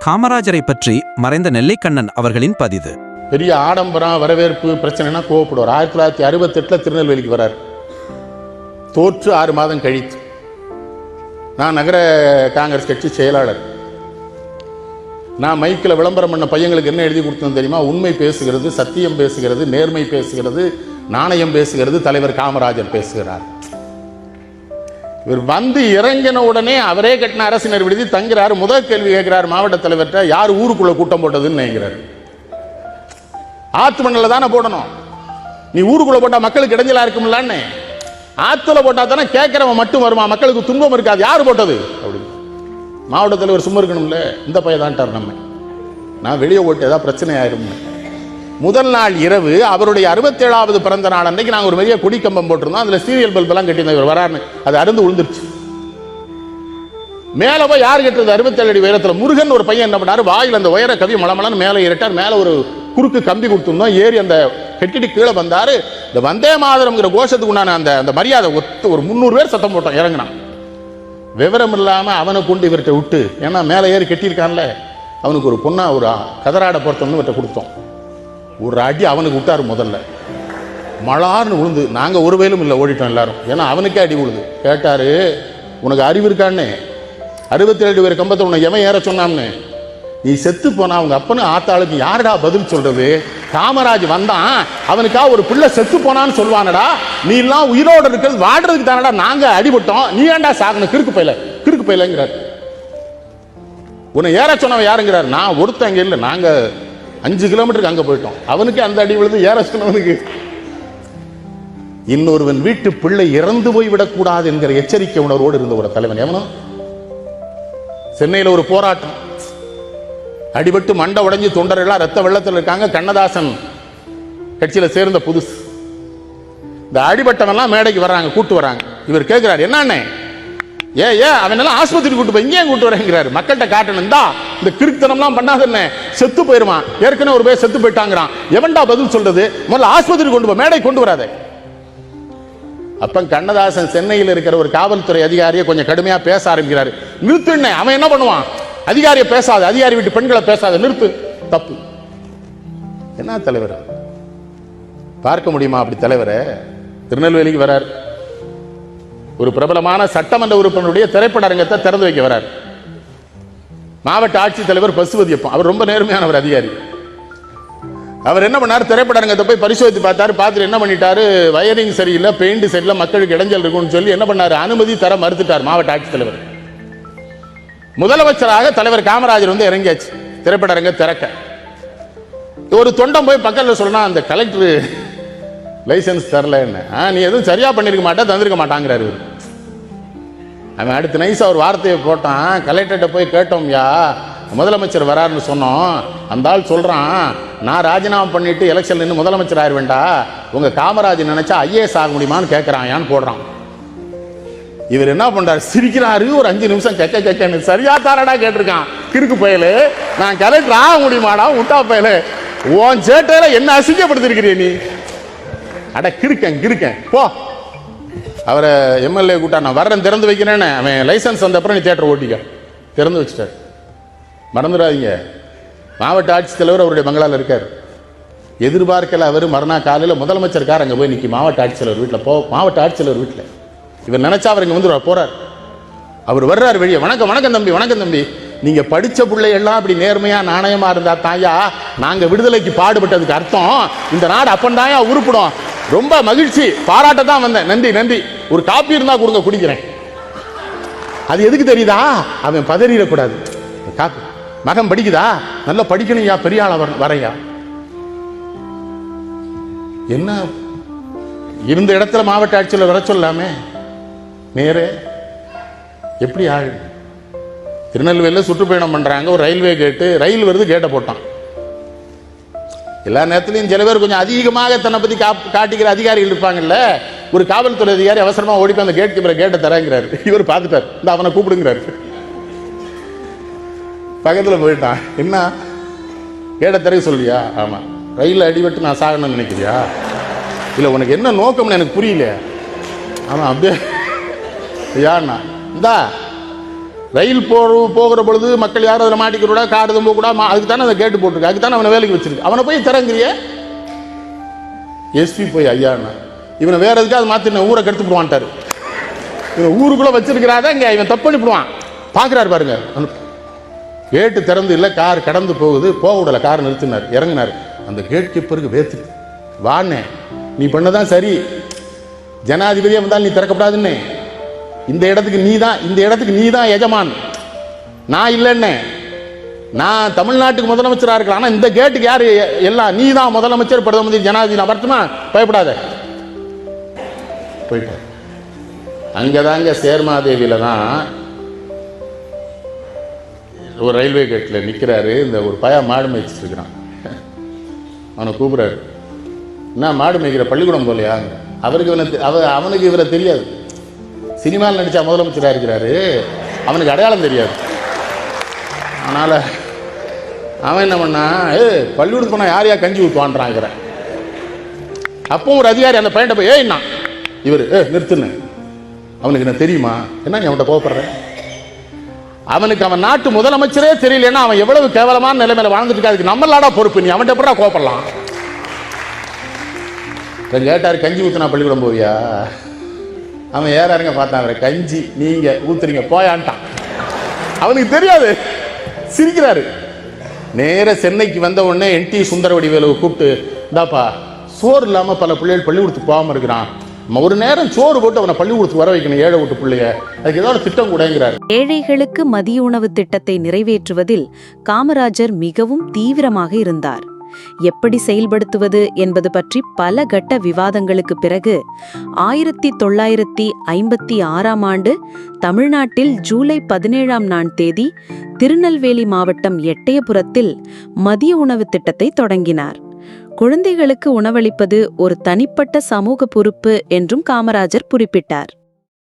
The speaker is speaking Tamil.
காமராஜரை பற்றி மறைந்த நெல்லைக்கண்ணன் அவர்களின் பதிவு. பெரிய ஆடம்பரம் வரவேற்பு பிரச்சனைனா கோவப்படுவார். 1968 திருநெல்வேலிக்கு வரார். தோற்று 6 மாதம் கழித்து நான் நகர காங்கிரஸ் கட்சி செயலாளர். நான் மைக்கில் விளம்பரம் பண்ண பையங்களுக்கு என்ன எழுதி கொடுத்தேன் தெரியுமா? உண்மை பேசுகிறது, சத்தியம் பேசுகிறது, நேர்மை பேசுகிறது, நாணயம் பேசுகிறது, தலைவர் காமராஜர் பேசுகிறார். இவர் வந்து இறங்கின உடனே அவரே கட்டின அரசினர் விடுதி தங்குறாரு. முதல் கேள்வி கேட்கிறார் மாவட்ட தலைவர்கிட்ட, யார் ஊருக்குள்ள கூட்டம் போட்டதுன்னு நினைக்கிறார். ஆத்து மண்ணில் தானே போடணும், நீ ஊருக்குள்ள போட்டா மக்களுக்கு இடைஞ்சலா இருக்கும்லான்னு. ஆத்துல போட்டா தானே கேட்கிறவன் மட்டும் வருமா, மக்களுக்கு துன்பம் இருக்காது. யாரு போட்டது அப்படி மாவட்ட தலைவர் சும்மா இருக்கணும்ல. இந்த பையன் தான்ட்டார் நம்ம, நான் வெளியே ஓட்டு ஏதாவது பிரச்சனை ஆயிரும். முதல் நாள் இரவு அவருடைய 67வது பிறந்த நாள் அன்றைக்கு நாங்கள் ஒரு பெரிய கொடி கம்பம் போட்டிருந்தோம். அதில் சீரியல் பல்பெல்லாம் கட்டியிருந்தோம். இவர் வராருன்னு அது அருந்து விழுந்துருச்சு. மேலே போய் யார் கட்டுறது? 67 அடி உயரத்தில் முருகன் ஒரு பையன் என்ன பண்ணாரு, வாயில் அந்த உயர கவி மலமலன்னு மேலே ஏறிட்டார். மேலே ஒரு குறுக்கு கம்பி கொடுத்துருந்தோம். ஏறி அந்த கட்டிட்டு கீழே வந்தாரு. இந்த வந்தே மாதரம்ங்கிற கோஷத்துக்கு உண்டான அந்த மரியாதை ஒரு 300 பேர் சத்தம் போட்டோம். இறங்கினான். விவரம் இல்லாமல் அவனை கொண்டு இவர்கிட்ட விட்டு, ஏன்னா மேலே ஏறி கட்டியிருக்கான்ல, அவனுக்கு ஒரு பொண்ணா ஒரு கதராடை பொறுத்தோம்னு இவர்கிட்ட கொடுத்தோம். ஒரு அடி அவனுக்கு விட்டாரு. முதல்ல மலார்னு விழுந்து நாங்கள் ஒரு வேலும் இல்லை, ஓடிட்டோம் எல்லாரும். ஏன்னா அவனுக்கே அடி விழுது. கேட்டாரு, உனக்கு அறிவு இருக்கான்னு? 67 பேர் கம்பத்தில் உனக்கு எவன் ஏற சொன்னான்னு? நீ செத்து போனா அவங்க அப்பனு ஆத்தாளுக்கு யாரடா பதில் சொல்றது? காமராஜ் வந்தான், அவனுக்காக ஒரு பிள்ளை செத்து போனான்னு சொல்லுவானடா. நீ எல்லாம் உயிரோடு இருக்கிறது வாடுறதுக்கு தானடா நாங்க அடிபட்டோம், நீ ஏன்டா சாகணும்? கிறுக்கு பையலங்கிறார். உன்னை ஏற சொன்னவன் யாருங்கிறார்? நான் ஒருத்தங்க இல்லை, நாங்க 5 கிலோமீட்டருக்கு அங்க போயிட்டோம். அவனுக்கு அந்த அடி விழுது, ஏற சொன்னவனுக்கு. இன்னொருவன் வீட்டு பிள்ளை இறந்து போய் விடக்கூடாது என்கிற எச்சரிக்கை உணர்வோடு இருந்த ஒரு தலைவன் எவனோ. சென்னையில் ஒரு போராட்டம், அடிபட்டு மண்டை உடைஞ்சு தொண்டர்களா ரத்த வெள்ளத்தில் இருக்காங்க. கண்ணதாசன் கட்சியில சேர்ந்த புதுசு. இந்த அடிபட்டவெல்லாம் மேடைக்கு வர்றாங்க, கூட்டு வராங்க. இவர் கேட்கிறார், என்னன்னு? அவன் எல்லாம் ஆஸ்பத்திரி கூட்டு போய் இங்கே கூட்டு வரேங்கிறாரு. மக்கள்கிட்ட காட்டணும், தான் இந்த கிறுத்தனம்லாம் பண்ணாத, என்ன செத்து போயிருவான், ஏற்கனவே ஒரு பேர் செத்து போயிட்டாங்கிறான், எவன்டா பதில் சொல்றது? முதல்ல ஆஸ்பத்திரி கொண்டு போய் மேடை கொண்டு வராத. அப்ப கண்ணதாசன் சென்னையில் இருக்கிற ஒரு காவல்துறை அதிகாரியை கொஞ்சம் கடுமையா பேச ஆரம்பிக்கிறாரு. நிறுத்துன்னு. அவன் என்ன பண்ணுவான்? அதிகாரியை பேசாத, அதிகாரி வீட்டு பெண்களை பேசாத, நிறுத்து, தப்பு. என்ன தலைவர் பார்க்க முடியுமா அப்படி தலைவரை? திருநெல்வேலிக்கு வரார். ஒரு பிரபலமான சட்டமன்ற உறுப்பினருடைய திரைப்பட அரங்கத்தை திறந்து வைக்க வரார். மாவட்ட ஆட்சித்தலைவர் பசுபதியப்பன், அவர் ரொம்ப நேர்மையானவர் அதிகாரி. அவர் என்ன பண்ணார், திரைப்பட அரங்கத்தை போய் பரிசோதித்து பார்த்தாரு. பார்த்துட்டு என்ன பண்ணிட்டாரு, வயரிங் சரியில்லை, பெயிண்ட் சரியில்லை, மக்களுக்கு இடைஞ்சல் இருக்கும்னு சொல்லி என்ன பண்ணாரு, அனுமதி தர மறுத்துட்டார் மாவட்ட ஆட்சித்தலைவர். முதலமைச்சராக தலைவர் காமராஜர் வந்து இறங்கியாச்சு திரைப்பட அரங்க திறக்க. ஒரு தொண்டம் போய் பக்கத்தில் சொன்னா, அந்த கலெக்டர் லைசன்ஸ் தரல, என்ன நீ எதுவும் சரியா பண்ணிருக்க மாட்டா, தந்திருக்க மாட்டாங்கிறாரு. அவன் அடுத்து நைஸா ஒரு வார்த்தையை போட்டான். கலெக்டர்கிட்ட போய் கேட்டோம்யா, முதலமைச்சர் வராருன்னு சொன்னோம். அந்த ஆள் சொல்றான், நான் ராஜினாமா பண்ணிட்டு எலெக்ஷன் நின்று முதலமைச்சர் ஆயிருவேண்டா, உங்க காமராஜ் நினைச்சா IAS ஆக முடியுமான்னு கேட்கறான் போடுறான். இவர் என்ன பண்றாரு, சிரிக்கிறாரு. ஒரு 5 நிமிஷம் கேட்க சரியா தாரடா கேட்டிருக்கான். கிறுக்கு பயலு, நான் கலெக்டர் ஆக முடியுமாடா உட்டா பயலு, உன் சேட்டையில என்ன அசிங்கப்படுத்திருக்கிறிய நீ? அட கிறுக்கன் போ. அவரை MLA கூட்டா, நான் வர்றேன் திறந்து வைக்கிறேன்னு. அவன் லைசன்ஸ் வந்த அப்புறம் நீ தியேட்டர் ஓட்டிக்க திறந்து வச்சுட்டார். மறந்துடாதீங்க, மாவட்ட ஆட்சித்தலைவர் அவருடைய பங்களாவில் இருக்கார். எதிர்பார்க்கல அவர். மறுநாள் காலையில் முதலமைச்சர் கார் அங்கே போய் நிற்கி மாவட்ட ஆட்சித்தலைவர் வீட்டில். மாவட்ட ஆட்சித்தலைவர் வீட்டில் இவர் நினைச்சா அவர் இங்கே வந்து போறார். அவர் வர்றார் வெளியே. வணக்கம் தம்பி, நீங்க படிச்ச பிள்ளை எல்லாம் அப்படி நேர்மையா நாணயமா இருந்தா தாயா நாங்க விடுதலைக்கு பாடுபட்டதுக்கு அர்த்தம். இந்த நாடு அப்பன் தாயா உருப்பிடும். ரொம்ப மகிழ்ச்சி, பாராட்ட தான் வந்தேன். நன்றி. ஒரு காப்பி இருந்தா கொடுங்க, குடிக்கிறேன். அது எதுக்கு தெரியுதா? அவன் பதறிடக்கூடாது. காப்பி மகன் படிக்குதா, நல்லா படிக்கணும்யா, பெரிய ஆள வரையா. என்ன இருந்த இடத்துல மாவட்ட ஆட்சியில் வர சொல்லாமே நேரே. எப்படி ஆள் திருநெல்வேலியில் சுற்றுப்பயணம் பண்றாங்க. ஒரு ரயில்வே கேட்டு, ரயில் வருது, கேட்டை போட்டான். எல்லா நேரத்திலையும் சில பேர் கொஞ்சம் அதிகமாக தன்னை பத்தி காட்டிக்கிற அதிகாரிகள் இருப்பாங்கல்ல. ஒரு காவல்துறை அதிகாரி அவசரமா ஓடிப்போய் அந்த கேட்டை தரங்கிறாரு. இவர் பார்த்துட்டார், இந்த அவனை கூப்பிடுங்கிறாரு. பக்கத்தில் போயிட்டான். என்ன கேட்டை திறக்க சொல்லியா? ஆமா. ரயில் அடிபட்டு நான் சாகணும்னு நினைக்கிறியா? இல்லை, உனக்கு என்ன நோக்கம்னு எனக்கு புரியல. ஆமா, அப்படியே யாருண்ணா இந்தா ரயில் போகிற பொழுது மக்கள் யாரும் அதில் மாட்டிக்கூடா, காடு தம்ப கூட, அதுக்கு தானே அதை கேட்டு போட்டிருக்கு, அதுக்கு தானே அவனை வேலைக்கு வச்சிருக்கு. அவனை போய் திறங்கிறிய எஸ்பி போய் ஐயாண்ணா இவனை வேற எதுக்காக அது மாற்றின ஊரை கெடுத்து போடுவான்ட்டாரு. இவன் ஊருக்குள்ளே வச்சிருக்கிறாதான் இங்கே இவன் தப்பு பண்ணிவிடுவான். பார்க்குறாரு பாருங்க, கேட்டு திறந்து இல்லை, கார் கடந்து போகுது, போக விடலை, கார் நிறுத்தினார், இறங்கினார். அந்த கேட் கீப்பருக்கு வேத்து, வாண்ணே நீ பண்ணதான் சரி, ஜனாதிபதியாக வந்தால் நீ திறக்கப்படாதுன்னு, இந்த இடத்துக்கு நீ தான் எஜமான், நான் இல்லைன்னு. நான் தமிழ்நாட்டுக்கு முதலமைச்சராக இருக்கலாம், ஆனால் இந்த கேட்டுக்கு யார் எல்லாம், நீ தான் முதலமைச்சர், பிரதம மந்திரி, ஜனாதிபதி, நான் வரட்டுமா, பயப்படாத போயிட்டார். அங்கதாங்க சேர்மாதேவியில தான் ஒரு ரயில்வே கேட்டில் நிற்கிறாரு. இந்த ஒரு பையன் மாடு மேய்ச்சிட்டு இருக்கிறான். அவனை கூப்பிட்றாரு, என்ன மாடு மேய்க்கிற, பள்ளிக்கூடம் போலையா? அவனுக்கு இவரை தெரியாது. சினிமாவில் நடித்தா முதலமைச்சராக இருக்கிறாரு, அவனுக்கு அடையாளம் தெரியாது. அதனால் அவன் என்ன பண்ணா, பள்ளிக்கூடத்துக்கு போனால் யார் யார் கஞ்சி ஊற்றுவான்றான் இருக்கிறேன். அப்பவும் ஒரு அதிகாரி அந்த பையன்ட்ட போய் ஏன்னா இவர் நிறுத்துன்னு, அவனுக்கு என்ன தெரியுமா, என்ன நீ அவன்கிட்ட கோவப்படுறேன்? அவனுக்கு அவன் நாட்டு முதலமைச்சரே தெரியலன்னா அவன் எவ்வளவு கேவலமான நிலைமையில வாழ்ந்துட்டு இருக்கா, அதுக்கு நம்மளாடா பொறுப்பு, நீ அவன்கிட்ட எப்படா கோவப்படலாம்? கேட்டாரு, கஞ்சி ஊத்துனா பள்ளிக்கூடம் போவியா? அவன் ஏறாருங்க பார்த்தான், அவரை கஞ்சி நீங்க ஊத்துறீங்க போயான்ட்டான். அவனுக்கு தெரியாது, சிரிக்கிறாரு. நேர சென்னைக்கு வந்த உடனே NT சுந்தரவடிவேலுவை கூப்பிட்டு, இந்தாப்பா சோறு இல்லாம பல பிள்ளைகள் பள்ளிக்கூடத்துக்கு போகாம இருக்கிறான், ஒரு நேரம் சோறு போட்டு அவனை பள்ளிக்கூடத்துக்கு வர வைக்கணும், ஏழை விட்டு பிள்ளைய, அதுக்கு ஏதாவது திட்டம் கூடங்கிறார். ஏழைகளுக்கு மதிய உணவு திட்டத்தை நிறைவேற்றுவதில் காமராஜர் மிகவும் தீவிரமாக இருந்தார். எப்படி செயல்படுத்துவது என்பது பற்றி பல கட்ட விவாதங்களுக்கு பிறகு 1956ஆம் ஆண்டு தமிழ்நாட்டில் ஜூலை 17ஆம் தேதி திருநெல்வேலி மாவட்டம் எட்டயபுரத்தில் மதிய உணவு திட்டத்தை தொடங்கினார். குழந்தைகளுக்கு உணவளிப்பது ஒரு தனிப்பட்ட சமூக பொறுப்பு என்றும் காமராஜர் குறிப்பிட்டார்.